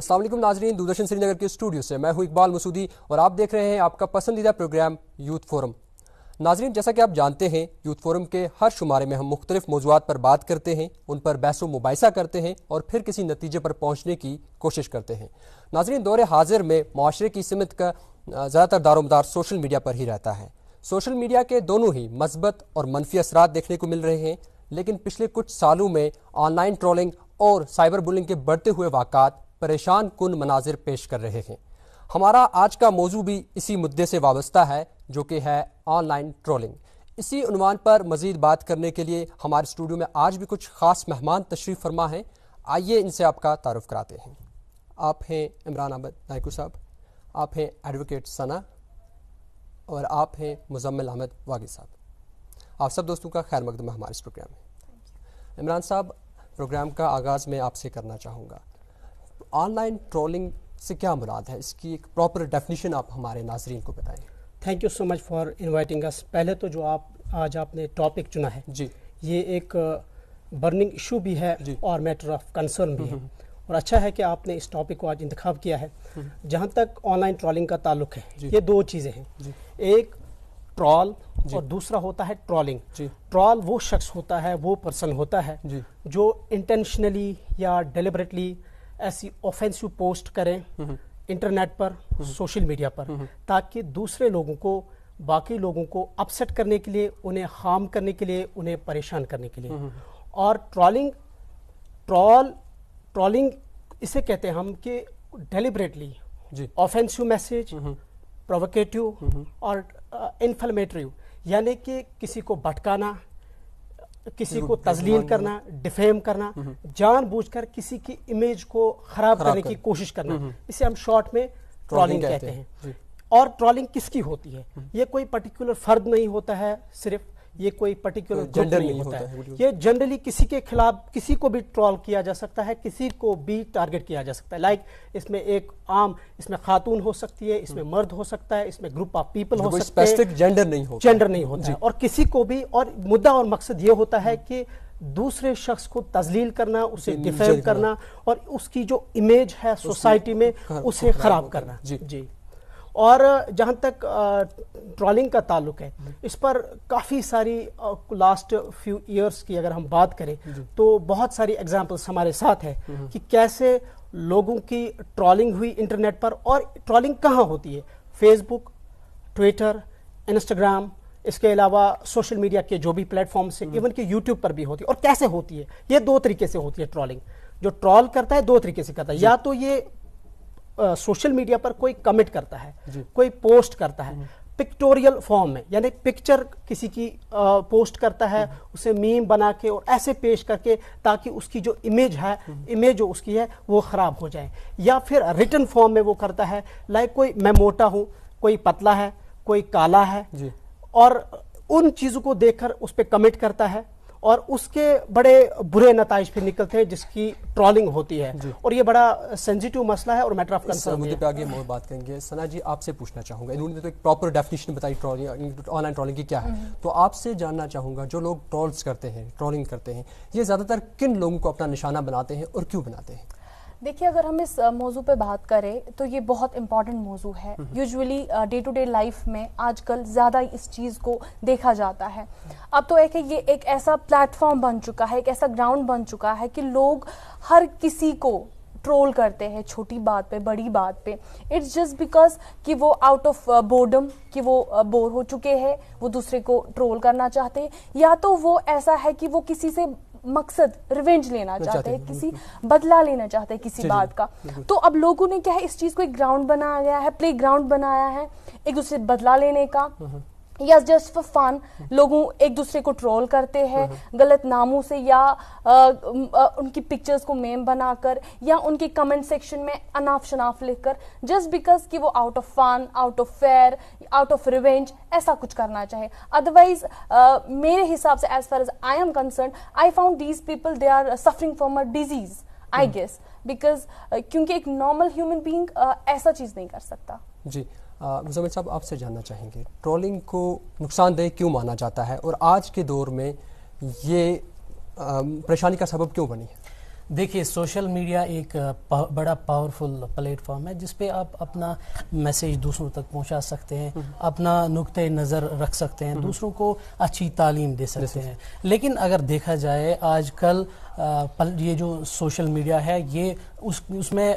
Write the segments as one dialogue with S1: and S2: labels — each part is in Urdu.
S1: السلام علیکم ناظرین، دوردرشن سری نگر کے اسٹوڈیو سے میں ہوں اقبال مسعودی اور آپ دیکھ رہے ہیں آپ کا پسندیدہ پروگرام یوتھ فورم۔ ناظرین، جیسا کہ آپ جانتے ہیں یوتھ فورم کے ہر شمارے میں ہم مختلف موضوعات پر بات کرتے ہیں، ان پر بحث و مباحثہ کرتے ہیں اور پھر کسی نتیجے پر پہنچنے کی کوشش کرتے ہیں۔ ناظرین، دور حاضر میں معاشرے کی سمت کا زیادہ تر دار و مدار سوشل میڈیا پر ہی رہتا ہے۔ سوشل میڈیا کے دونوں ہی مثبت اور منفی اثرات دیکھنے کو مل رہے ہیں، لیکن پچھلے کچھ سالوں میں آن لائن ٹرولنگ اور سائبر بلنگ کے بڑھتے ہوئے واقعات پریشان کن مناظر پیش کر رہے ہیں۔ ہمارا آج کا موضوع بھی اسی مدعے سے وابستہ ہے، جو کہ ہے آن لائن ٹرولنگ۔ اسی عنوان پر مزید بات کرنے کے لیے ہمارے اسٹوڈیو میں آج بھی کچھ خاص مہمان تشریف فرما ہیں۔ آئیے ان سے آپ کا تعارف کراتے ہیں۔ آپ ہیں عمران احمد نائکو صاحب، آپ ہیں ایڈوکیٹ ثنا، اور آپ ہیں مزمل احمد واگی صاحب۔ آپ سب دوستوں کا خیر مقدم ہے ہمارے اس پروگرام میں۔ عمران صاحب، پروگرام کا آغاز میں آپ سے کرنا چاہوں گا، آن لائن ٹرولنگ سے کیا مراد ہے؟ اس کی ایک پراپر ڈیفینیشن آپ ہمارے ناظرین کو بتائیں۔
S2: Thank you so much for inviting us. پہلے تو جو آج آپ نے ٹاپک چنا ہے
S1: جی،
S2: یہ ایک برننگ ایشو بھی ہے
S1: جی،
S2: اور میٹر آف کنسرن بھی ہے، اور اچھا ہے کہ آپ نے اس ٹاپک کو آج انتخاب کیا ہے۔ جہاں تک آن لائن ٹرولنگ کا تعلق ہے، یہ دو چیزیں ہیں، ایک ٹرول اور دوسرا ہوتا ہے ٹرولنگ۔ ٹرول وہ شخص ہوتا ہے، وہ پرسن ہوتا ہے جو انٹینشنلی یا ڈیلیبریٹلی ایسی اوفینسو پوسٹ کریں انٹرنیٹ پر، سوشل میڈیا پر، تاکہ دوسرے لوگوں کو، باقی لوگوں کو اپسیٹ کرنے کے لیے، انہیں ہارم کرنے کے لیے، انہیں پریشان کرنے کے لیے۔ اور ٹرولنگ اسے کہتے ہیں ہم کہ ڈیلیبریٹلی اوفینسو میسیج، پرووکیٹیو اور انفلیمیٹری، یعنی کہ کسی کو بھٹکانا، کسی کو تذلیل کرنا، ڈیفیم کرنا، جان بوجھ کر کسی کی امیج کو خراب کرنے کی کوشش کرنا، اسے ہم شارٹ میں ٹرولنگ کہتے ہیں۔ اور ٹرولنگ کس کی ہوتی ہے؟ یہ کوئی پرٹیکولر فرد نہیں ہوتا ہے، صرف یہ کوئی پرٹیکولر جنڈر نہیں ہوتا ہے، یہ جنرلی کسی کے خلاف کسی کو بھی ٹرول کیا جا سکتا ہے، کسی کو بھی ٹارگٹ کیا جا سکتا ہے۔ لائک اس میں ایک عام، اس میں خاتون ہو سکتی ہے، اس میں مرد ہو سکتا ہے، اس میں گروپ آف پیپل ہو سکتے ہیں، جنڈر نہیں ہوتا ہے، اور کسی کو بھی، اور مدعا اور مقصد یہ ہوتا ہے کہ دوسرے شخص کو تذلیل کرنا، اسے ڈیفیم کرنا، اور اس کی جو امیج ہے سوسائٹی میں اسے خراب کرنا۔ جی، اور جہاں تک ٹرولنگ کا تعلق ہے، اس پر کافی ساری لاسٹ فیو ایئرس کی اگر ہم بات کریں تو بہت ساری ایگزامپلس ہمارے ساتھ ہے کہ کیسے لوگوں کی ٹرولنگ ہوئی انٹرنیٹ پر۔ اور ٹرولنگ کہاں ہوتی ہے؟ فیس بک، ٹویٹر، انسٹاگرام، اس کے علاوہ سوشل میڈیا کے جو بھی پلیٹ فارمس ہیں، ایون کہ یوٹیوب پر بھی ہوتی ہے۔ اور کیسے ہوتی ہے؟ یہ دو طریقے سے ہوتی ہے ٹرولنگ۔ جو ٹرول کرتا ہے دو طریقے سے کرتا ہے، یا تو یہ سوشل میڈیا پر کوئی کمنٹ کرتا ہے، کوئی پوسٹ کرتا ہے پکٹوریل فارم میں، یعنی پکچر کسی کی پوسٹ کرتا ہے، اسے میم بنا کے اور ایسے پیش کر کے تاکہ اس کی جو امیج جو اس کی ہے وہ خراب ہو جائے۔ یا پھر ریٹن فارم میں وہ کرتا ہے، لائک کوئی میں موٹا ہوں، کوئی پتلا ہے، کوئی کالا ہے، اور ان چیزوں کو دیکھ کر اس پہ کمنٹ کرتا ہے، اور اس کے بڑے برے نتائج پھر نکلتے ہیں، جس کی ٹرولنگ ہوتی ہے۔ اور یہ بڑا سینسیٹیو مسئلہ ہے اور میٹر آف کنسرن ہے۔
S1: پہ آگے اور بات کریں گے۔ ثنا جی، آپ سے پوچھنا چاہوں گا، انہوں نے تو ایک پراپر ڈیفینیشن بتائی ٹرولنگ، آن لائن ٹرولنگ کی کیا ہے، تو آپ سے جاننا چاہوں گا جو لوگ ٹرولز کرتے ہیں، ٹرولنگ کرتے ہیں، یہ زیادہ تر کن لوگوں کو اپنا نشانہ بناتے ہیں اور کیوں بناتے ہیں؟
S3: دیکھیے، اگر ہم اس موضوع پہ بات کریں تو یہ بہت امپورٹنٹ موضوع ہے۔ Usually day to day life میں آج کل زیادہ اس چیز کو دیکھا جاتا ہے۔ اب تو ہے کہ یہ ایک ایسا پلیٹ فارم بن چکا ہے، ایک ایسا گراؤنڈ بن چکا ہے کہ لوگ ہر کسی کو ٹرول کرتے ہیں، چھوٹی بات پہ، بڑی بات پہ۔ اٹس جسٹ بیکاز کہ وہ آؤٹ آف بورڈم، کہ وہ بور ہو چکے ہیں، وہ دوسرے کو ٹرول کرنا چاہتے ہیں، یا تو وہ ایسا ہے کہ وہ کسی سے مقصد ریونج لینا چاہتے ہیں، کسی بدلہ لینا چاہتے ہیں کسی بات کا۔ تو اب لوگوں نے کیا ہے، اس چیز کو ایک گراؤنڈ بنایا گیا ہے، پلے گراؤنڈ بنایا ہے ایک دوسرے سے بدلہ لینے کا، یا جسٹ فار فن لوگوں ایک دوسرے کو ٹرول کرتے ہیں غلط ناموں سے، یا ان کی پکچرز کو میم بنا کر، یا ان کے کمنٹ سیکشن میں اناف شناف لکھ کر، جسٹ بیکاز کہ وہ out of fun, out of fear, out of revenge ایسا کچھ کرنا چاہے۔ ادروائز میرے حساب سے as far as I am concerned, I found these people they are suffering from a disease, I guess, because کیونکہ ایک نارمل ہیومن بینگ ایسا چیز نہیں کر سکتا۔
S1: جی، مزمل صاحب، آپ سے جاننا چاہیں گے ٹرولنگ کو نقصان دہ کیوں مانا جاتا ہے، اور آج کے دور میں یہ پریشانی کا سبب کیوں بنی ہے؟
S4: دیکھیے سوشل میڈیا ایک بڑا پاورفل پلیٹ فارم ہے جس پہ آپ اپنا میسیج دوسروں تک پہنچا سکتے ہیں, اپنا نقطۂ نظر رکھ سکتے ہیں, دوسروں کو اچھی تعلیم دے سکتے ہیں. لیکن اگر دیکھا جائے آج کل یہ جو سوشل میڈیا ہے یہ اس میں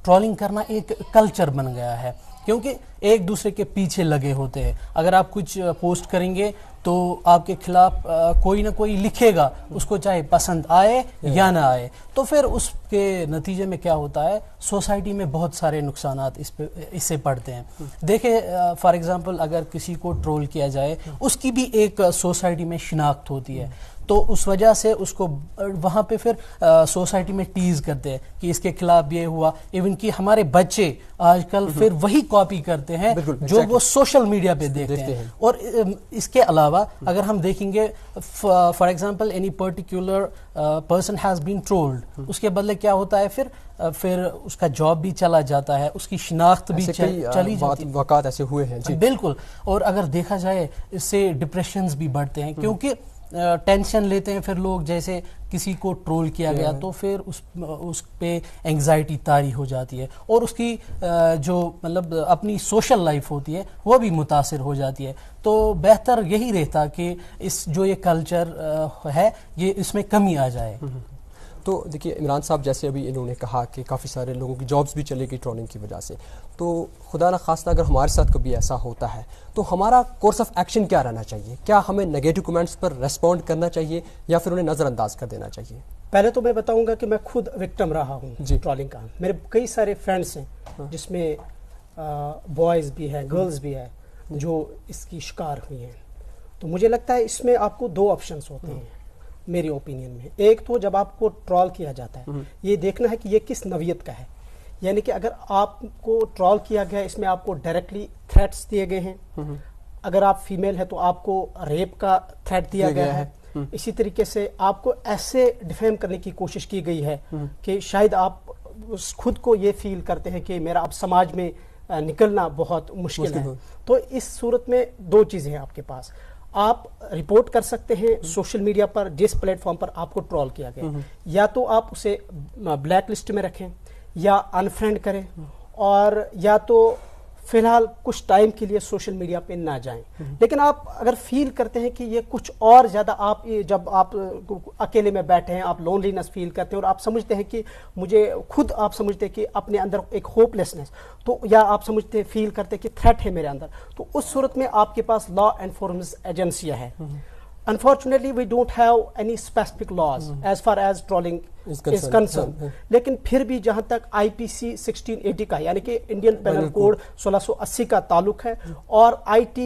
S4: ٹرولنگ کرنا ایک کلچر بن گیا ہے, کیونکہ ایک دوسرے کے پیچھے لگے ہوتے ہیں. اگر آپ کچھ پوسٹ کریں گے تو آپ کے خلاف کوئی نہ کوئی لکھے گا, اس کو چاہے پسند آئے یا نہ آئے. تو پھر اس کے نتیجے میں کیا ہوتا ہے, سوسائٹی میں بہت سارے نقصانات اس سے پڑتے ہیں. دیکھیں فار ایگزامپل اگر کسی کو ٹرول کیا جائے اس کی بھی ایک سوسائٹی میں شناخت ہوتی ہے, تو اس وجہ سے اس کو وہاں پہ پھر سوسائٹی میں ٹیز کرتے ہیں کہ اس کے خلاف یہ ہوا. ایون کہ ہمارے بچے آج کل پھر وہی کاپی کرتے ہیں جو وہ سوشل میڈیا پہ دیکھتے ہیں. اور اس کے علاوہ اگر ہم دیکھیں گے for example any particular person has been trolled, اس کے بدلے کیا ہوتا ہے پھر اس کا جاب بھی چلا جاتا ہے, اس کی شناخت بھی چلی جاتی ہے.
S1: واقعات ایسے ہوئے ہیں
S4: بالکل. اور اگر دیکھا جائے اس سے ڈپریشنز بھی بڑھتے ہیں, کیونکہ ٹینشن لیتے ہیں پھر لوگ, جیسے کسی کو ٹرول کیا گیا تو پھر اس پہ انگزائٹی طاری ہو جاتی ہے, اور اس کی جو مطلب اپنی سوشل لائف ہوتی ہے وہ بھی متاثر ہو جاتی ہے. تو بہتر یہی رہتا کہ جو یہ کلچر ہے یہ اس میں کمی آ جائے.
S1: تو دیکھیے عمران صاحب جیسے ابھی انہوں نے کہا کہ کافی سارے لوگوں کی جابس بھی چلے گئی ٹرولنگ کی وجہ سے, تو خدا نہ خواستہ اگر ہمارے ساتھ کبھی ایسا ہوتا ہے تو ہمارا کورس آف ایکشن کیا رہنا چاہیے؟ کیا ہمیں نگیٹو کمنٹس پر ریسپونڈ کرنا چاہیے یا پھر انہیں نظر انداز کر دینا چاہیے؟
S2: پہلے تو میں بتاؤں گا کہ میں خود وکٹم رہا ہوں ٹرولنگ کا. میرے کئی سارے فرینڈس ہیں جس میں بوائز بھی ہیں, گرلز بھی ہیں جو اس کی شکار ہوئی ہیں. تو مجھے لگتا ہے اس میں آپ کو دو آپشنس ہوتے ہیں میری اوپینین میں. ایک تو جب آپ کو ٹرول کیا جاتا ہے یہ دیکھنا ہے کہ یہ کس نوعیت کا ہے, یعنی کہ اگر آپ کو ٹرول کیا گیا اس میں آپ کو ڈائریکٹلی تھریٹس دیے گئے ہیں, اگر آپ فیمیل ہے تو آپ کو ریپ کا تھریٹ دیا گیا ہے, اسی طریقے سے آپ کو ایسے ڈیفیم کرنے کی کوشش کی گئی ہے کہ شاید آپ خود کو یہ فیل کرتے ہیں کہ میرا اب سماج میں نکلنا بہت مشکل ہے. تو اس صورت میں دو چیزیں ہیں آپ کے پاس. آپ رپورٹ کر سکتے ہیں سوشل میڈیا پر جس پلیٹ فارم پر آپ کو ٹرول کیا گیا, یا تو آپ اسے بلیک لسٹ میں رکھیں یا انفرینڈ کریں, اور یا تو فی الحال کچھ ٹائم کے لیے سوشل میڈیا پہ نہ جائیں. لیکن آپ اگر فیل کرتے ہیں کہ یہ کچھ اور زیادہ, آپ جب آپ اکیلے میں بیٹھے ہیں آپ لونلینس فیل کرتے ہیں اور آپ سمجھتے ہیں کہ مجھے خود آپ سمجھتے ہیں کہ اپنے اندر ایک ہوپ لیسنس, تو یا آپ سمجھتے فیل کرتے کہ تھریٹ ہے میرے اندر, تو اس صورت میں آپ کے پاس لا انفورسمنٹ ایجنسیاں ہیں. Unfortunately, we don't have any specific laws as far as trolling is concerned. لیکن پھر بھی جہاں تک IPC 1680 کا یعنی کہ انڈین پینل کوڈ 1680 کا تعلق ہے اور IT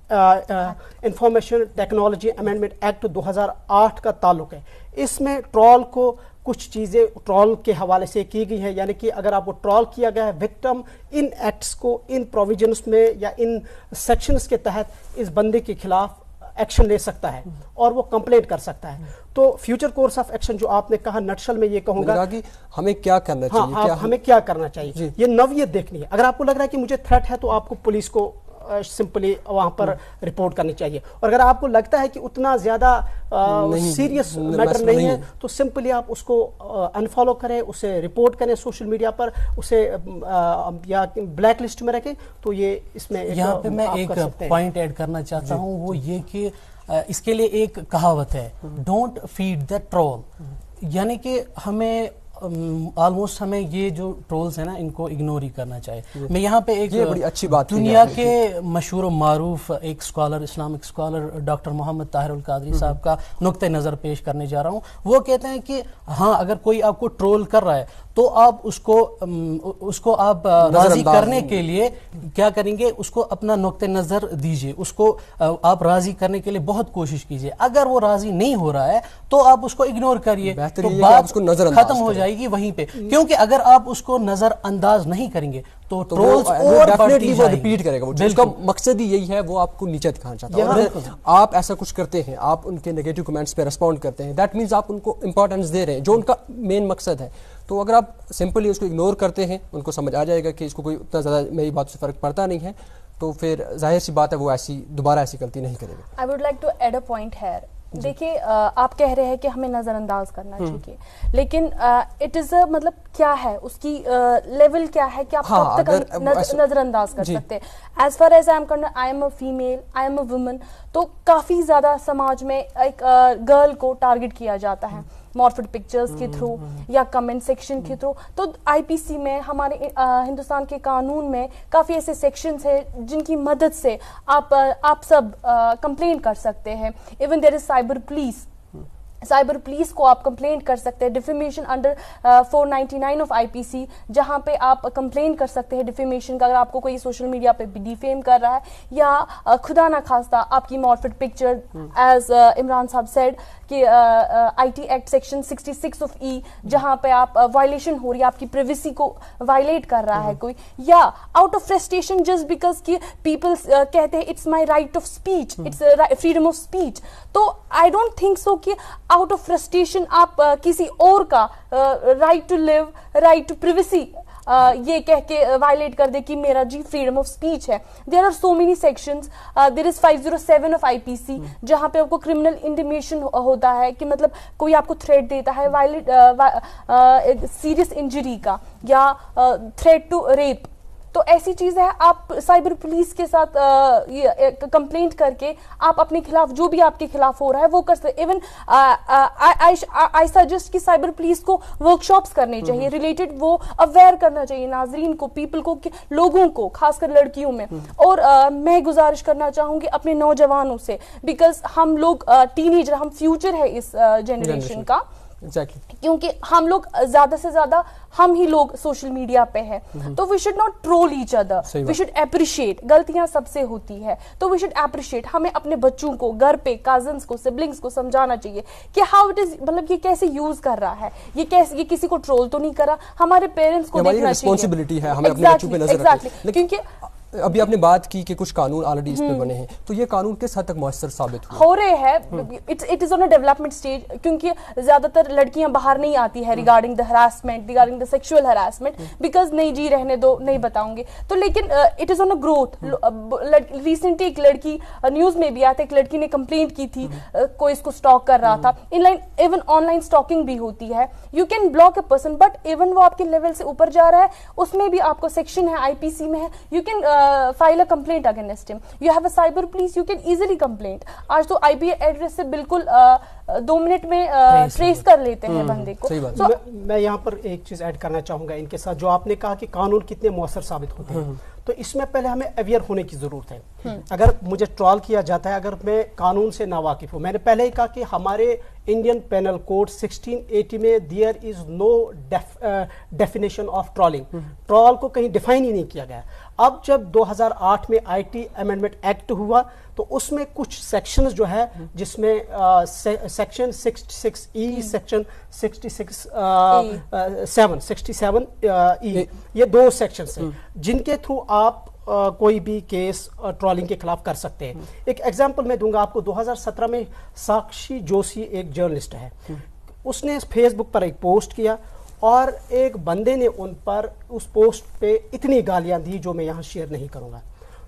S2: information technology amendment act 2008 کا تعلق ہے, اس میں ٹرول کو کچھ چیزیں ٹرول کے حوالے سے کی گئی ہیں. یعنی کہ اگر آپ کو ٹرول کیا گیا ہے, وکٹم ان ایکٹس کو, ان پروویژنس میں یا ان سیکشنز کے تحت اس بندے کے خلاف ایکشن لے سکتا ہے اور وہ کمپلینٹ کر سکتا ہے. تو فیوچر کورس آف ایکشن جو آپ نے کہا, نٹشل میں یہ کہوں گا کہ
S1: ہمیں کیا کرنا چاہیے,
S2: ہمیں کیا کرنا چاہیے, یہ نوعیت دیکھنی ہے. اگر آپ کو لگ رہا ہے کہ مجھے تھریٹ ہے تو آپ کو پولیس کو سمپلی وہاں پر رپورٹ کرنی چاہیے, اور اگر آپ کو لگتا ہے کہ اتنا زیادہ سیریس میٹر نہیں ہے تو سمپلی آپ اس کو انفالو کریں, اسے رپورٹ کریں سوشل میڈیا پر, اسے یا بلیک لسٹ میں رکھیں. تو یہ اس میں
S4: یہاں پہ میں ایک پوائنٹ ایڈ کرنا چاہتا ہوں, وہ یہ کہ اس کے لیے ایک کہاوت ہے, ڈونٹ فیڈ دا ٹرول. یعنی کہ ہمیں آلموسٹ ہمیں یہ جو ٹرولز ہیں نا ان کو اگنور ہی کرنا چاہیے. میں یہاں پہ ایک
S1: بڑی اچھی بات
S4: دنیا کے مشہور و معروف ایک اسکالر, اسلامک اسکالر ڈاکٹر محمد طاہر القادری صاحب کا نقطۂ نظر پیش کرنے جا رہا ہوں. وہ کہتے ہیں کہ ہاں اگر کوئی آپ کو ٹرول کر رہا ہے تو آپ اس کو آپ راضی کرنے کے لیے کیا کریں گے, اس کو اپنا نقطۂ نظر دیجئے, اس کو آپ راضی کرنے کے لیے بہت کوشش کیجئے. اگر وہ راضی نہیں ہو رہا ہے تو آپ اس کو اگنور کریے, تو بات ختم ہو جائے گی وہیں پہ. کیونکہ اگر آپ اس کو نظر انداز نہیں کریں گے تو ٹرولز اور بڑھتی جائیں گی.
S1: ریپیٹ کرے گا, اس کا مقصد ہی یہی ہے, وہ آپ کو نیچے دکھانا چاہتا ہے. آپ ایسا کچھ کرتے ہیں, آپ ان کے نیگیٹو کمنٹس پہ ریسپونڈ کرتے ہیں, دیٹ مینز آپ ان کو امپورٹنس دے رہے ہیں جو ان کا مین مقصد ہے. تو اگر آپ سمپلی اس کو اگنور کرتے ہیں, ان کو سمجھ آ جائے گا کہ اس کو کوئی اتنا زیادہ میری بات سے فرق پڑتا نہیں ہے, تو پھر ظاہر سی بات ہے وہ دوبارہ ایسی غلطی نہیں کرے گا.
S3: I would like to add a point here. دیکھیے آپ کہہ رہے ہیں کہ ہمیں نظر انداز کرنا چاہیے، لیکن اٹ از مطلب کیا ہے اس کی لیول کیا ہے کہ آپ کب تک نظر انداز کر سکتے ہیں. As far as I M a female, I am a woman, تو کافی زیادہ سماج میں ایک گرل کو ٹارگٹ کیا جاتا ہے مورفڈ پکچرز کے تھرو یا کمنٹ سیکشن کے تھرو. تو آئی پی سی میں، ہمارے ہندوستان کے قانون میں کافی ایسے سیکشنز ہیں جن کی مدد سے آپ سب کمپلین کر سکتے ہیں. Even there is cyber police, cyber police کو آپ کمپلینٹ کر سکتے ہیں defamation under 499 of I P C, جہاں پہ آپ کمپلین کر سکتے ہیں ڈیفیمیشن کا. اگر آپ کو کوئی سوشل میڈیا پہ ڈیفیم کر رہا ہے یا خدا نہ خواستہ آپ کی مورفڈ پکچر، ایز عمران صاحب سیڈ کہ I T act section 66 of E, جہاں پہ آپ وائلیشن ہو رہی ہے، آپ کی پریویسی کو وائلیٹ کر رہا ہے کوئی، یا out of frustration just because کہ پیپل کہتے ہیں it's my right of speech, it's freedom of speech. تو آئی ڈونٹ تھنک سو کہ آؤٹ آف فرسٹریشن آپ کسی اور کا right to live, right to privacy یہ کہہ کے وائلیٹ کر دے کہ میرا جی فریڈم آف اسپیچ ہے. There are so many sections. There is 507 of I P C, جہاں پہ آپ کو کرمنل انٹیمیشن ہوتا ہے کہ مطلب کوئی آپ کو تھریٹ دیتا ہے وائلیٹ سیریس انجری کا یا تھریٹ ٹو ریپ. تو ایسی چیز ہے، آپ سائبر پولیس کے ساتھ کمپلینٹ کر کے آپ اپنے خلاف جو بھی آپ کے خلاف ہو رہا ہے وہ کر سکتے. ایون آئی سجسٹ کہ سائبر پولیس کو ورک شاپس کرنے چاہیے ریلیٹڈ، وہ اویئر کرنا چاہیے ناظرین کو، پیپل کو، لوگوں کو، خاص کر لڑکیوں میں. اور میں گزارش کرنا چاہوں گی اپنے نوجوانوں سے، بیکاز ہم لوگ ٹین ایجر، ہم فیوچر ہے اس جنریشن کا. کیونکہ ہم لوگ زیادہ سے زیادہ ہم ہی لوگ سوشل میڈیا پہ ہے، تو we should not troll each other, we should appreciate. غلطیاں سب سے ہوتی ہے تو وی شوڈ اپریشیٹ. ہمیں اپنے بچوں کو گھر پہ، کازنس کو، سبلنگس کو سمجھانا چاہیے کہ ہاؤ اٹ از، مطلب یہ کیسے یوز کر رہا ہے، یہ کسی کو ٹرول تو نہیں کر رہا. ہمارے پیرنٹس کو دیکھنا چاہیے. کیونکہ
S1: ابھی آپ نے بات کی کہ کچھ قانون آلریڈی اس پہ بنے ہیں، تو یہ قانون کس حد تک مؤثر ثابت
S3: ہو رہے ہیں؟ It is on a development stage, کیونکہ زیادہ تر لڑکیاں باہر نہیں آتی ہے regarding the harassment, regarding the sexual harassment, because نہیں جی رہنے دو، نہیں بتاؤں گے. تو لیکن it is on a growth. Recently ایک لڑکی نیوز میں بھی آتا ہے، ایک لڑکی نے کمپلینٹ کی تھی، کوئی اس کو اسٹاک کر رہا تھا. In line even on line stalking بھی ہوتی ہے. You can block a person, but even وہ آپ کے لیول سے اوپر جا رہا ہے، اس میں بھی آپ کو سیکشن ہے آئی پی سی میں ہے، you can file a complaint against him. You have a cyber police, you can easily complaint. آج تو آئی پی ایڈریس سے بالکل 2 منٹ میں ٹریس کر لیتے ہیں بندے کو.
S2: میں یہاں پر ایک چیز ایڈ کرنا چاہوں گا ان کے ساتھ، جو آپ نے کہا کہ قانون کتنے مؤثر ثابت ہوتے ہیں، تو اس میں پہلے ہمیں اویئر ہونے کی ضرورت ہے. اگر مجھے ٹرال کیا جاتا ہے، اگر میں قانون سے ناواقف ہوں، میں نے پہلے ہی کہا کہ ہمارے انڈین پینل کوڈ 1680 میں there is no definition of trolling. Troll کو کہیں ڈیفائن ہی نہیں کیا گیا. اب جب 2008 میں آئی ٹی امینڈمنٹ ایکٹ ہوا تو اس میں کچھ سیکشنز جو ہے، جس میں سیکشن 66E، سیکشن 67 ای، یہ 2 سیکشنز ہیں جن کے تھرو آپ کوئی بھی کیس ٹرالنگ کے خلاف کر سکتے ہیں. ایک ایگزامپل میں دوں گا آپ کو. 2017 میں ساکشی جوشی ایک جرنلسٹ ہے، اس نے فیس بک پر ایک پوسٹ کیا اور ایک بندے نے ان پر اس پوسٹ پہ اتنی گالیاں دی جو میں یہاں شیئر نہیں کروں گا.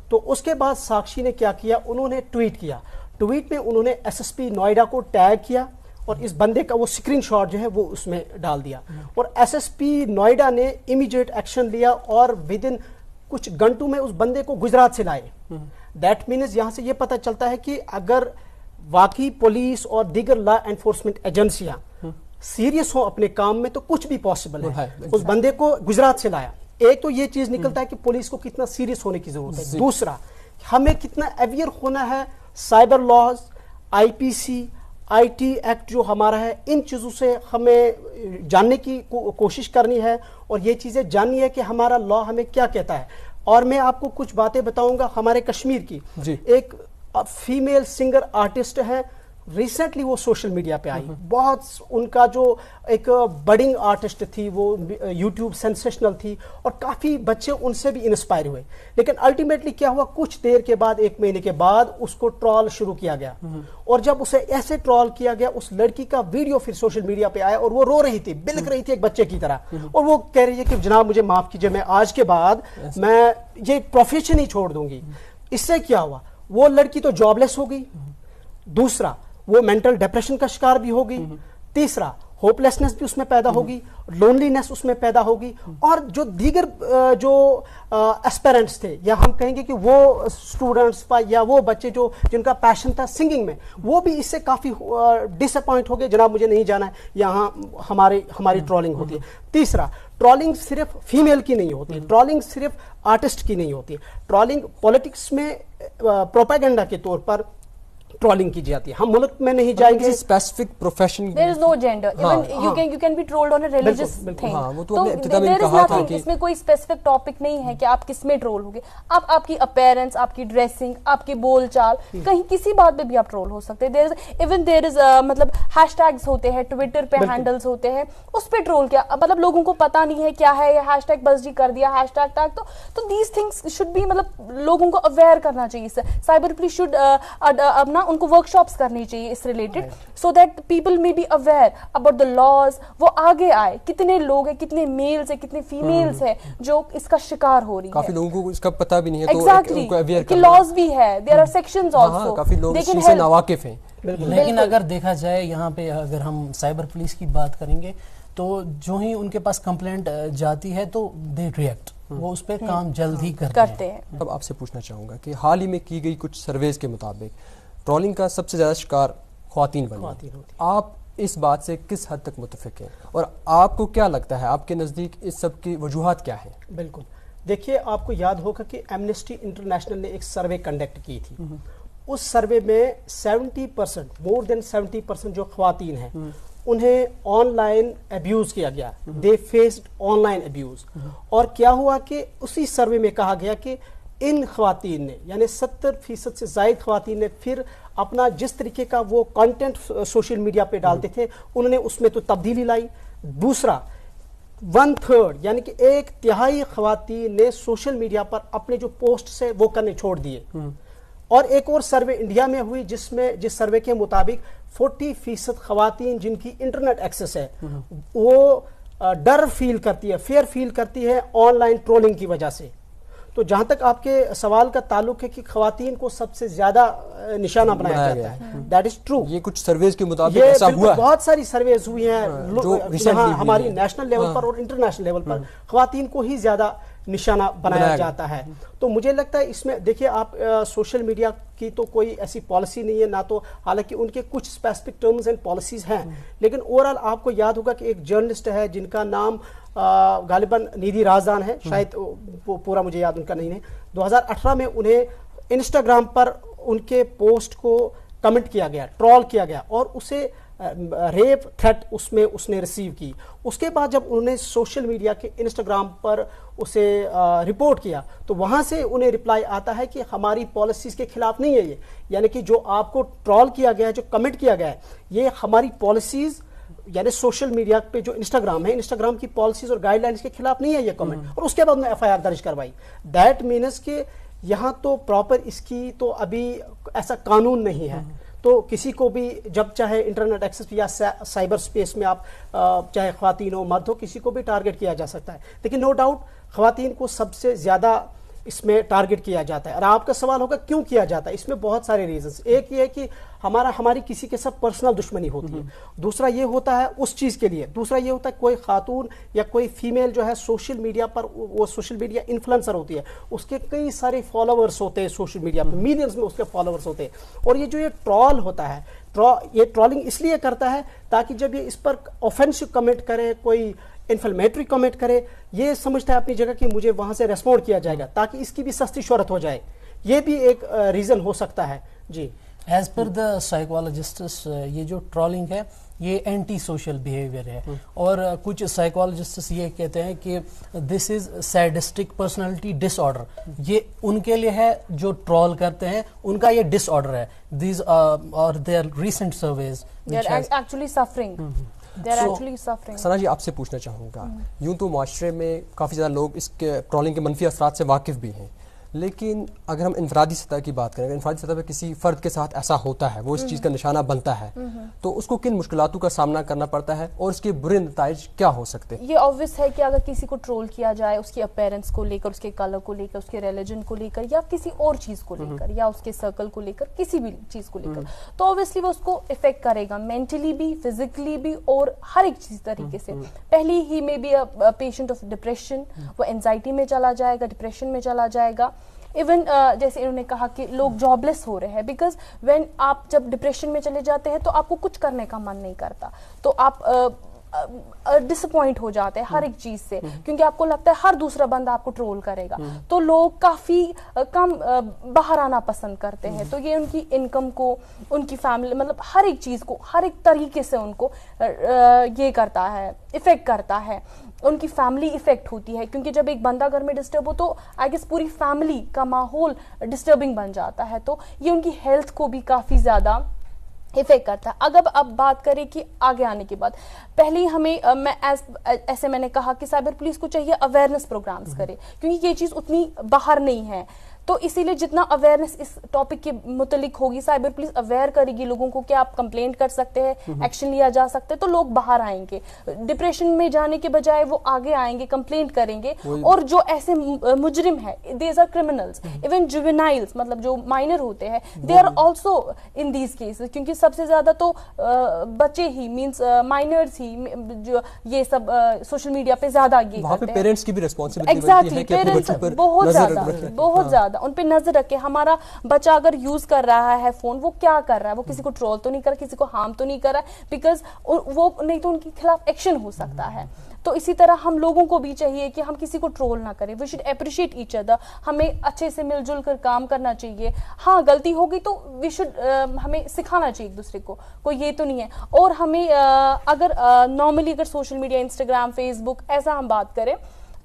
S2: تو اس کے بعد ساکشی نے کیا کیا، انہوں نے ٹویٹ کیا. ٹویٹ میں انہوں نے ایس ایس پی نوئیڈا کو ٹیگ کیا اور اس بندے کا وہ اسکرین شاٹ جو ہے وہ اس میں ڈال دیا. اور ایس ایس پی نوئیڈا نے امیڈیٹ ایکشن لیا اور ود ان کچھ گھنٹوں میں اس بندے کو گجرات سے لائے. دیٹ مینز یہاں سے یہ پتہ چلتا ہے کہ اگر واقعی پولیس اور دیگر لا انفورسمنٹ ایجنسیاں سیریس ہوں اپنے کام میں تو کچھ بھی پاسبل ہے. اس بندے کو گجرات سے لایا. ایک تو یہ چیز نکلتا ہے کہ پولیس کو کتنا سیریس ہونے کی ضرورت ہے. دوسرا، ہمیں کتنا اویئر ہونا ہے. Cyber laws, I P C, I T act جو ہمارا ہے، ان چیزوں سے ہمیں جاننے کی کوشش کرنی ہے اور یہ چیزیں جاننی ہے کہ ہمارا لا ہمیں کیا کہتا ہے. اور میں آپ کو کچھ باتیں بتاؤں گا ہمارے کشمیر کی. ایک فیمیل سنگر آرٹسٹ ہے، ریسنٹلی وہ سوشل میڈیا پہ آئی. بہت ان کا جو ایک بڈنگ آرٹسٹ تھی، وہ یوٹیوب سینسیشنل تھی اور کافی بچے ان سے بھی انسپائر ہوئے. لیکن الٹیمیٹلی کیا ہوا، کچھ دیر کے بعد، 1 مہینے کے بعد اس کو ٹرال شروع کیا گیا. اور جب اسے ایسے ٹرال کیا گیا، اس لڑکی کا ویڈیو پھر سوشل میڈیا پہ آیا اور وہ رو رہی تھی، بلک رہی تھی ایک بچے کی طرح. اور وہ کہہ رہی ہے کہ جناب مجھے معاف کیجیے، میں آج کے بعد میں یہ پروفیشن ہی چھوڑ دوں گی. اس سے کیا ہوا، وہ لڑکی تو جاب لیس ہو گئی. دوسرا، وہ مینٹل ڈپریشن کا شکار بھی ہوگی. تیسرا ہوپلیسنس بھی اس میں پیدا ہوگی, لونلینس اس میں پیدا ہوگی, اور جو دیگر جو اسپیرنٹس تھے, یا ہم کہیں گے کہ وہ اسٹوڈنٹس یا وہ بچے جو جن کا پیشن تھا سنگنگ میں, وہ بھی اس سے کافی ڈس اپوائنٹ ہو گئے, جناب مجھے نہیں جانا ہے, یہاں ہماری ٹرولنگ ہوتی ہے. تیسرا, ٹرولنگ صرف فیمیل کی نہیں ہوتی, ٹرولنگ صرف آرٹسٹ کی نہیں ہوتی, ٹرولنگ پولیٹکس میں پروپیگنڈا کے طور پر ٹرولنگ کی جاتی ہے. ہم ملک میں نہیں جائیں گے.
S1: Specific profession,
S3: there is no gender, even you can be trolled on a religious thing. تو there is nothing, اس میں کوئی اسپیسیفک ٹاپک نہیں ہے کہ آپ کس میں ٹرول ہوگے. آپ کی اپیرنس, آپ کی ڈریسنگ, آپ کی بول چال, کہیں کسی بات پہ بھی آپ ٹرول ہو سکتے ہیں. there is مطلب ہیش ٹیگز ہوتے ہیں, ٹویٹر پہ ہینڈلز ہوتے ہیں, اس پہ ٹرول کیا, مطلب لوگوں کو پتا نہیں ہے کیا ہے, یہ ہیش ٹیگ بس جی کر دیا, ہیش ٹیگ تو دیز تھنگس شوڈ بی, مطلب لوگوں کو اویئر کرنا چاہیے. سائبر پولیس شوڈ اپنا ان کو ورک شاپس کرنی چاہیے اس ریلیٹڈ, سو دیٹ پیپل میں be aware about the laws. وہ آگے آئے, کتنے لوگ ہیں, کتنے میلز ہیں, کتنے فیمیلز ہیں جو اس کا شکار ہو رہی ہے.
S1: کافی لوگوں کو اس کا پتہ بھی نہیں ہے,
S3: ایگزیکٹلی کہ لاز بھی ہے, دیر آر سیکشنز آلسو,
S1: کافی لوگ اس چیز سے ناواقف ہیں.
S4: لیکن اگر دیکھا جائے یہاں پہ, اگر ہم سائبر پولیس کی بات کریں گے تو جو ہی ان کے پاس کمپلینٹ جاتی ہے تو دے ریئیکٹ, وہ اس پہ کام جلد ہی کرتے ہیں.
S1: اب آپ سے پوچھنا چاہوں گا کہ حال ہی میں کی گئی کچھ سرویز کے مطابق ٹرولنگ کا سب سے زیادہ شکار خواتین بنی. آپ اس بات سے کس حد تک متفق ہیں, اور آپ کو کیا لگتا ہے, آپ کے نزدیک اس سب کی وجوہات کیا ہیں؟
S2: بالکل, دیکھیے آپ کو یاد ہوگا کہ ایمنسٹی انٹرنیشنل نے ایک سروے کنڈکٹ کی تھی. اس سروے میں 70%, مور دین 70% جو خواتین ہیں انہیں آن لائن ابیوز کیا گیا, دے فیسڈ آن لائن ابیوز. اور کیا ہوا کہ اسی سروے میں کہا گیا کہ ان خواتین نے, یعنی 70% سے زائد خواتین نے پھر اپنا جس طریقے کا وہ کانٹینٹ سوشل میڈیا پہ ڈالتے تھے, انہوں نے اس میں تو تبدیلی لائی. دوسرا, 1/3 یعنی کہ 1/3 خواتین نے سوشل میڈیا پر اپنے جو پوسٹ ہے وہ کرنے چھوڑ دیے. اور ایک اور سروے انڈیا میں ہوئی جس سروے کے مطابق 40% خواتین جن کی انٹرنیٹ ایکسس ہے وہ ڈر فیل کرتی ہے, فیئر فیل کرتی ہے آن لائن ٹرولنگ کی وجہ سے. تو جہاں تک آپ کے سوال کا تعلق ہے کہ خواتین کو سب سے زیادہ نشانہ بنایا جاتا ہے, دیٹ از ٹرو.
S1: یہ کچھ سرویز کے مطابق ایسا ہوا ہے,
S2: بہت ساری سرویز ہوئی ہیں ہماری نیشنل لیول پر اور انٹرنیشنل لیول پر, خواتین کو ہی زیادہ نشانہ بنایا جاتا ہے. تو مجھے لگتا ہے اس میں دیکھیے آپ, سوشل میڈیا کی تو کوئی ایسی پالیسی نہیں ہے نہ, تو حالانکہ ان کے کچھ اسپیسیفک ٹرمز اینڈ پالیسیز ہیں, لیکن اوورآل آپ کو یاد ہوگا کہ ایک جرنلسٹ ہے جن کا نام غالباً نیدی رازدان ہے, شاید پورا مجھے یاد ان کا نہیں ہے. 2018 میں انہیں انسٹاگرام پر ان کے پوسٹ کو کمنٹ کیا گیا, ٹرول کیا گیا, اور اسے ریپ تھریٹ اس نے ریسیو کی. اس کے بعد جب انہوں نے سوشل میڈیا کے انسٹاگرام پر اسے رپورٹ کیا تو وہاں سے انہیں رپلائی آتا ہے کہ ہماری پالیسیز کے خلاف نہیں ہے یہ, یعنی کہ جو آپ کو ٹرول کیا گیا ہے, جو کمنٹ کیا گیا ہے, یہ ہماری پالیسیز یعنی سوشل میڈیا پہ جو انسٹاگرام ہے, انسٹاگرام کی پالیسیز اور گائیڈ لائنز کے خلاف نہیں ہے یہ کمنٹ. اور اس کے بعد میں FIR درج کروائی. دیٹ مینس کہ یہاں تو پراپر اس کی تو ابھی ایسا قانون نہیں ہے, تو کسی کو بھی جب چاہے انٹرنیٹ ایکسس یا سائبر سپیس میں آپ چاہے خواتین ہو مرد ہو, کسی کو بھی ٹارگٹ کیا جا سکتا ہے. لیکن نو ڈاؤٹ خواتین کو سب سے زیادہ اس میں ٹارگٹ کیا جاتا ہے. اور آپ کا سوال ہوگا کیوں کیا جاتا ہے, اس میں بہت سارے ریزنز. ایک یہ ہے کہ ہماری کسی کے ساتھ پرسنل دشمنی ہوتی ہے. دوسرا یہ ہوتا ہے اس چیز کے لیے. دوسرا یہ ہوتا ہے کوئی خاتون یا کوئی فیمیل جو ہے سوشل میڈیا پر, وہ سوشل میڈیا انفلوئنسر ہوتی ہے, اس کے کئی سارے فالوورز ہوتے ہیں سوشل میڈیا پر, ملینز میں اس کے فالوورز ہوتے ہیں. اور یہ جو یہ ٹرول ہوتا ہے, یہ ٹرولنگ اس لیے کرتا ہے تاکہ جب یہ اس پر آفینسو کمنٹ کرے, کوئی انفلمیٹری کمنٹ کرے, یہ سمجھتا ہے اپنی جگہ کہ مجھے وہاں سے ریسپونڈ کیا جائے گا تاکہ اس کی بھی سستی شہرت ہو جائے. یہ بھی ایک ریزن ہو سکتا ہے. جی,
S4: ایز پر دا سائیکالوجسٹس یہ جو ٹرولنگ ہے یہ اینٹی سوشل بیہیویئر ہے, اور کچھ سائیکالوجسٹس یہ کہتے ہیں کہ دس از سیڈسٹک پرسنالٹی ڈس آرڈر. یہ ان کے لیے ہے جو ٹرول کرتے ہیں, ان کا یہ ڈس آرڈر ہے. دیز اور there recent surveys
S3: actually suffering.
S1: Sana ji, آپ سے پوچھنا چاہوں گا, یوں تو معاشرے میں کافی زیادہ لوگ اس کے ٹرولنگ کے منفی اثرات سے واقف بھی ہیں, لیکن اگر ہم انفرادی سطح کی بات کریں, اگر انفرادی سطح پہ کسی فرد کے ساتھ ایسا ہوتا ہے, وہ اس چیز کا نشانہ بنتا ہے, تو اس کو کن مشکلاتوں کا سامنا کرنا پڑتا ہے اور اس کے برے نتائج کیا ہو سکتے ہیں؟
S3: یہ آبویس ہے کہ اگر کسی کو ٹرول کیا جائے اس کی اپیرنس کو لے کر, اس کے کلر کو لے کر, اس کے ریلیجن کو لے کر, یا کسی اور چیز کو لے کر, یا اس کے سرکل کو لے کر, کسی بھی چیز کو لے کر, تو آبویسلی وہ اس کو افیکٹ کرے گا, مینٹلی بھی, فزیکلی بھی, اور ہر ایک چیز طریقے سے. پہلی ہی میں بھی پیشنٹ آف ڈپریشن, وہ اینزائٹی میں چلا جائے گا, ڈپریشن میں چلا جائے گا. ایون جیسے انہوں نے کہا کہ لوگ جاب لیس ہو رہے ہیں, بیکاز وین آپ جب ڈپریشن میں چلے جاتے ہیں تو آپ کو کچھ کرنے کا من نہیں کرتا, تو آپ ڈس اپوائنٹ ہو جاتے ہیں ہر ایک چیز سے, کیونکہ آپ کو لگتا ہے ہر دوسرا بندہ آپ کو ٹرول کرے گا, تو لوگ کافی کم باہر آنا پسند کرتے ہیں. تو یہ ان کی انکم کو, ان کی فیملی, مطلب ہر ایک چیز کو, ہر ایک طریقے سے ان کو یہ کرتا ہے, افیکٹ کرتا ہے. ان کی فیملی افیکٹ ہوتی ہے, کیونکہ جب ایک بندہ گھر میں ڈسٹرب ہو تو آئی گیس پوری فیملی کا ماحول ڈسٹربنگ بن جاتا ہے, تو یہ ان کی ہیلتھ کو بھی کافی زیادہ افیکٹ کرتا ہے. اگر اب بات کریں کہ آگے آنے کے بعد, پہلے ہی ہمیں ایسے میں نے کہا کہ سائبر پولیس کو چاہیے اویئرنیس پروگرامز کرے, کیونکہ یہ چیز اتنی باہر نہیں ہے, تو اسی لیے جتنا اویئرنیس اس ٹاپک کے متعلق ہوگی, سائبر پولیس اویئر کرے گی لوگوں کو کہ آپ کمپلینٹ کر سکتے ہیں, ایکشن لیا جا سکتا ہے, تو لوگ باہر آئیں گے. ڈپریشن میں جانے کے بجائے وہ آگے آئیں گے, کمپلینٹ کریں گے. اور جو ایسے مجرم ہے, these are criminals, even juveniles, مطلب جو مائنر ہوتے ہیں, they are also in these cases, کیونکہ سب سے زیادہ تو بچے ہی, مینس مائنرز ہی, جو یہ سب سوشل میڈیا پہ زیادہ یہ کرتے ہیں.
S1: پیرنٹس کی بھی ریسپانسبلٹی ہے کہ اپنے بچوں پر
S3: بہت زیادہ ان پہ نظر رکھے. ہمارا بچہ اگر یوز کر رہا ہے فون, وہ کیا کر رہا ہے, وہ کسی کو ٹرول تو نہیں کر رہا, کسی کو ہارم تو نہیں کر رہا ہے, بیکاز وہ نہیں تو ان کے خلاف ایکشن ہو سکتا ہے. تو اسی طرح ہم لوگوں کو بھی چاہیے کہ ہم کسی کو ٹرول نہ کریں. We should appreciate each other, ہمیں اچھے سے مل جل کر کام کرنا چاہیے. ہاں غلطی ہوگی تو وی شوڈ, ہمیں سکھانا چاہیے ایک دوسرے کو, کوئی یہ تو نہیں ہے. اور ہمیں اگر نارملی اگر سوشل میڈیا, انسٹاگرام, فیس بک ایسا ہم بات کریں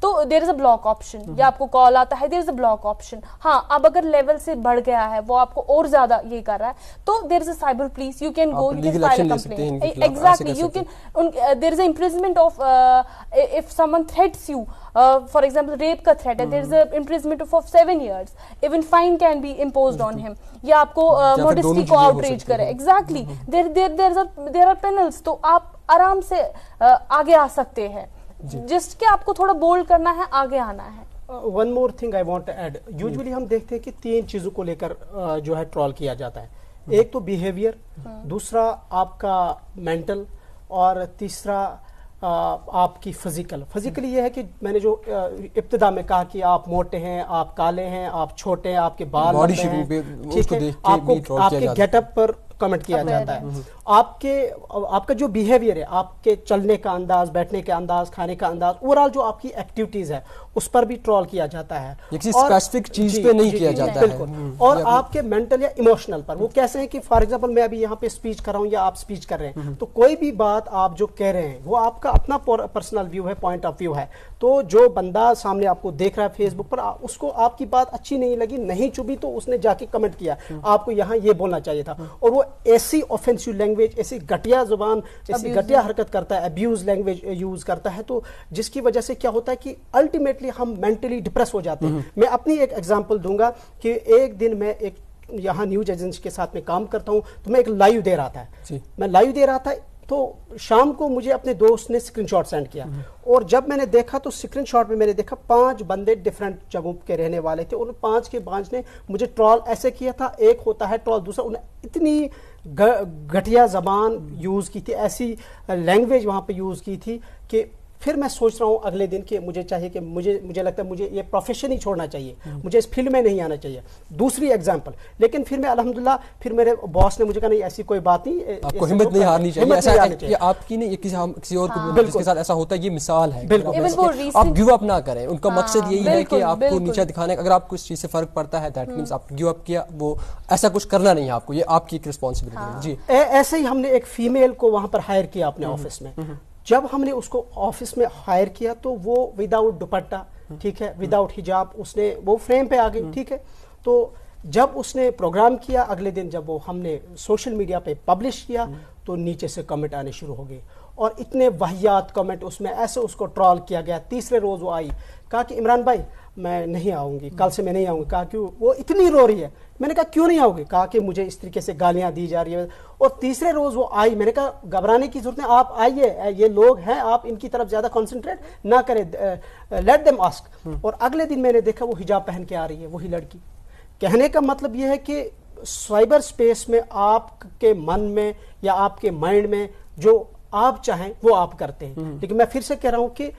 S3: تو there is a block option, یا آپ کو کال آتا ہے, there is a block option. ہاں اب اگر لیول سے بڑھ گیا ہے, وہ آپ کو اور زیادہ یہ کر رہا ہے, تو there is a cyber police, you can go, you can file a complaint. Exactly, you can, there is a imprisonment of, if someone threats you, for example rape کا تھریٹ ہے, there is a imprisonment of 7 years, even fine can be imposed on ہم, یا آپ کو موڈسٹی کو آؤٹریج کرے. ایگزیکٹلی, دیر آر پینلز, تو آپ آرام سے آگے آ سکتے ہیں, جسٹ کہ آپ کو تھوڑا بولڈ کرنا ہے, آگے آنا ہے.
S2: One more thing I want to add. Usually ہم دیکھتے ہیں کہ 3 چیزوں کو لے کر جو ہے ٹرول کیا جاتا ہے. ایک تو بیہیویئر, دوسرا آپ کا مینٹل, اور تیسرا آپ کی فزیکل. فزیکلی یہ ہے کہ میں نے جو ابتدا میں کہا کہ آپ موٹے ہیں, آپ کالے ہیں, آپ چھوٹے ہیں, آپ کے بال لمبے ہیں, ٹھیک ہے, آپ کے گیٹ اپ پر کمنٹ کیا جاتا ہے. آپ کا جو بیہیویئر ہے, آپ کے چلنے کا انداز, بیٹھنے کا انداز, کھانے کا انداز, اوور آل جو آپ کی ایکٹیویٹیز ہے اس پر بھی ٹرول کیا جاتا ہے.
S1: کسی اسپیسیفک چیز پہ نہیں کیا جاتا ہے.
S2: بالکل. اور آپ کے مینٹل یا ایموشنل پر, وہ کیسے ہیں کہ فار ایگزامپل میں ابھی یہاں پہ اسپیچ کر رہا ہوں یا آپ اسپیچ کر رہے ہیں, تو کوئی بھی بات آپ جو کہہ رہے ہیں وہ آپ کا اپنا پرسنل ویو ہے, پوائنٹ آف ویو ہے. تو جو بندہ سامنے آپ کو دیکھ رہا ہے فیس بک پر, اس کو آپ کی بات اچھی نہیں لگی, نہیں چبھی, تو اس نے جا کے کمنٹ کیا, آپ کو یہاں یہ بولنا چاہیے تھا, اور وہ ایسی آفینسو لینگویج, ایسی گھٹیا زبان, ایسی گھٹیا حرکت کرتا ہے, ابیوز لینگویج یوز کرتا ہے, تو جس کی وجہ سے کیا ہوتا ہے کہ الٹیمیٹلی ہم مینٹلی ڈپریس ہو جاتے ہیں. میں اپنی ایک ایگزامپل دوں گا کہ ایک دن میں ایک یہاں نیوز ایجنسی کے ساتھ میں کام کرتا ہوں, تو میں ایک لائیو دے رہا تھا. میں لائیو دے رہا تھا, تو شام کو مجھے اپنے دوست نے اسکرین شاٹ سینڈ کیا, اور جب میں نے دیکھا تو اسکرین شاٹ میں نے دیکھا 5 بندے ڈفرینٹ جگہوں کے رہنے والے تھے, اور 5 کے 5 نے مجھے ٹرول ایسے کیا تھا. ایک ہوتا ہے ٹرول, دوسرا انہیں اتنی گھٹیا زبان یوز کی تھی, ایسی لینگویج وہاں پہ یوز کی تھی کہ پھر میں سوچ رہا ہوں اگلے دن کہ مجھے چاہیے کہ مجھے لگتا ہے مجھے یہ پروفیشن ہی چھوڑنا چاہیے, مجھے اس فیلڈ میں نہیں آنا چاہیے. دوسری ایگزامپل, لیکن پھر میں الحمدللہ, پھر میرے باس نے مجھے کہا نہیں ایسی کوئی بات نہیں,
S1: آپ کو ہمت نہیں ہارنی چاہیے. ایسا یہ آپ کی نہیں, یہ کسی اور کو جس کے ساتھ ایسا ہوتا ہے, یہ مثال ہے. آپ گیو اپ نہ کریں, ان کا مقصد یہی ہے کہ آپ کو نیچے دکھانے, اگر آپ کو اس چیز سے فرق پڑتا ہے دیٹ مینس آپ گیو اپ کیا, وہ ایسا کچھ کرنا نہیں ہے آپ کو, یہ آپ کی ایک رسپانسبلٹی ہے. جی,
S2: ایسے ہی ہم نے ایک فیمیل کو وہاں پر ہائر کیا اپنے آفس میں. جب ہم نے اس کو آفس میں ہائر کیا تو وہ وداؤٹ دوپٹہ, ٹھیک ہے, وداؤٹ حجاب, اس نے وہ فریم پہ آ گئی, ٹھیک ہے. تو جب اس نے پروگرام کیا, اگلے دن جب وہ ہم نے سوشل میڈیا پہ پبلش کیا, تو نیچے سے کمنٹ آنے شروع ہو گئے, اور اتنے واہیات کمنٹ اس میں، ایسے اس کو ٹرول کیا گیا. تیسرے روز وہ آئی، کہا کہ عمران بھائی میں نہیں آؤں گی، کل سے میں نہیں آؤں گی. کہا کہ وہ اتنی رو رہی ہے. میں نے کہا کیوں نہیں آؤ گے؟ کہا کہ مجھے اس طریقے سے گالیاں دی جا رہی ہیں. اور تیسرے روز وہ آئی. میں نے کہا گھبرانے کی ضرورت نہیں، آپ آئیے، یہ لوگ ہیں، آپ ان کی طرف زیادہ کنسنٹریٹ نہ کریں، لیٹ دیم آسک. اور اگلے دن میں نے دیکھا وہ حجاب پہن کے آ رہی ہے، وہی لڑکی. کہنے کا مطلب یہ ہے کہ سائبر سپیس میں آپ کے من میں یا آپ کے مائنڈ میں جو آپ چاہیں وہ آپ کرتے ہیں. لیکن میں پھر سے کہہ رہا ہوں کہ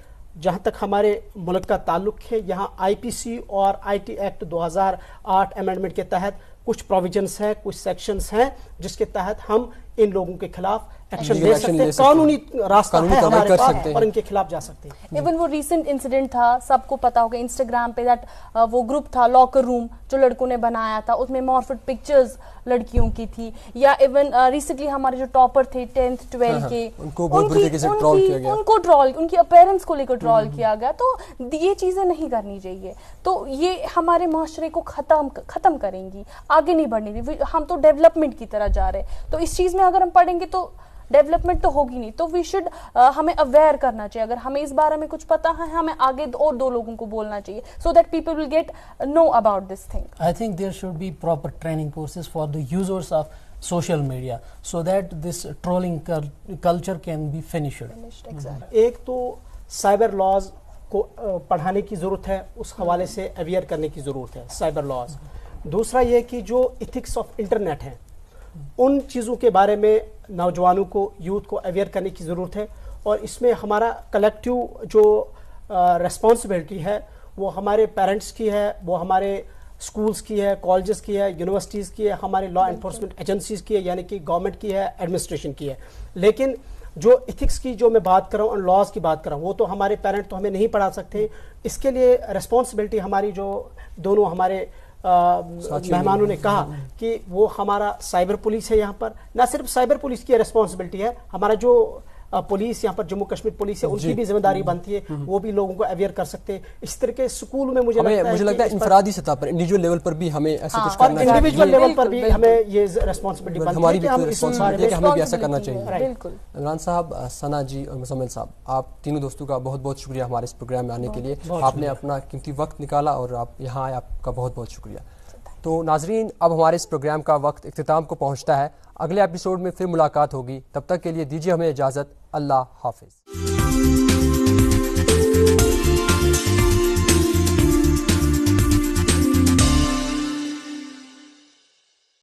S2: جہاں تک ہمارے ملک کا تعلق ہے، یہاں آئی پی سی اور آئی ٹی ایکٹ 2008 امینڈمنٹ کے تحت کچھ پروویژنس ہیں، کچھ سیکشنز ہیں جس کے تحت ہم ان لوگوں کے خلاف ایکشن لے سکتے ہیں. قانونی راستہ ہے ہمارے پاس اور ان کے خلاف جا سکتے ہیں.
S3: ایون وہ ریسنٹ انسیڈنٹ تھا، سب کو پتا ہوگا انسٹاگرام پہ، دیٹ وہ گروپ تھا لاکر روم جو لڑکوں نے بنایا تھا، اس میں مورفڈ پکچرز لڑکیوں کی تھی. یا ایون ریسنٹلی ہمارے جو ٹاپر تھے 10th 12 کے، ان کو ٹرول، ان کی اپیرنس کو لے کر ٹرول کیا گیا. تو یہ چیزیں نہیں کرنی چاہیے. تو یہ ہمارے معاشرے کو ختم کریں گی، آگے نہیں بڑھنے دی. ہم تو ڈیولپمنٹ کی طرح جا رہے ہیں. تو اس چیز میں اگر ہم پڑھیں گے تو ڈیولپمنٹ تو ہوگی نہیں. تو وی شوڈ ہمیں اویئر کرنا چاہیے. اگر ہمیں اس بارے میں کچھ پتا ہے، ہمیں آگے اور 2 لوگوں کو بولنا چاہیے، so that people will get know about this thing.
S4: I think there should be proper training courses for the users of social media so that this trolling culture can be finished.
S2: ایک تو سائبر لاز کو پڑھانے کی ضرورت ہے، اس حوالے سے اویئر کرنے کی ضرورت ہے سائبر لاز. دوسرا یہ کہ جو ایتھکس آف انٹرنیٹ ہیں ان چیزوں کے بارے میں نوجوانوں کو، یوتھ کو اویئر کرنے کی ضرورت ہے. اور اس میں ہمارا کلیکٹیو جو ریسپانسبلٹی ہے وہ ہمارے پیرنٹس کی ہے، وہ ہمارے اسکولس کی ہے، کالجز کی ہے، یونیورسٹیز کی ہے، ہمارے لا انفورسمنٹ ایجنسیز کی ہے، یعنی کہ گورنمنٹ کی ہے، ایڈمنسٹریشن کی ہے. لیکن جو ایتھکس کی جو میں بات کر رہا ہوں اور لاز کی بات کر رہا ہوں وہ تو ہمارے پیرنٹ تو ہمیں نہیں پڑھا سکتے. اس کے لیے ریسپانسبلٹی ہماری، جو دونوں ہمارے مہمانوں نے کہا کہ وہ ہمارا سائبر پولیس ہے. یہاں پر نہ صرف سائبر پولیس کی ریسپانسبلٹی ہے، ہمارا جو پولیس یہاں پر جموں کشمیر پولیس ہے ان کی بھی ذمہ داری بنتی ہے، وہ بھی لوگوں کو اویئر کر سکتے ہیں. اس طرح کے اسکول میں مجھے لگتا ہے
S1: انفرادی سطح پر، انڈیویجول لیول پر بھی ہمیں ایسا کچھ کرنا چاہیے،
S2: انڈیویجول لیول پر بھی ہمیں یہ ریسپانسبلٹی بنتی ہے کہ ہم اس بارے میں
S1: ہمیں بھی ایسا کرنا چاہیے.
S3: بالکل.
S1: عمران صاحب، ثنا جی اور مزمل صاحب، آپ تینوں دوستوں کا بہت بہت شکریہ ہمارے اس پروگرام میں آنے کے لیے. آپ نے اپنا قیمتی وقت نکالا اور آپ یہاں آئے، آپ کا بہت بہت شکریہ. تو ناظرین، اب ہمارے اس پروگرام کا وقت اختتام کو پہنچتا ہے. اگلے ایپیسوڈ میں پھر ملاقات ہوگی، تب تک کے لیے دیجیے ہمیں اجازت. اللہ حافظ.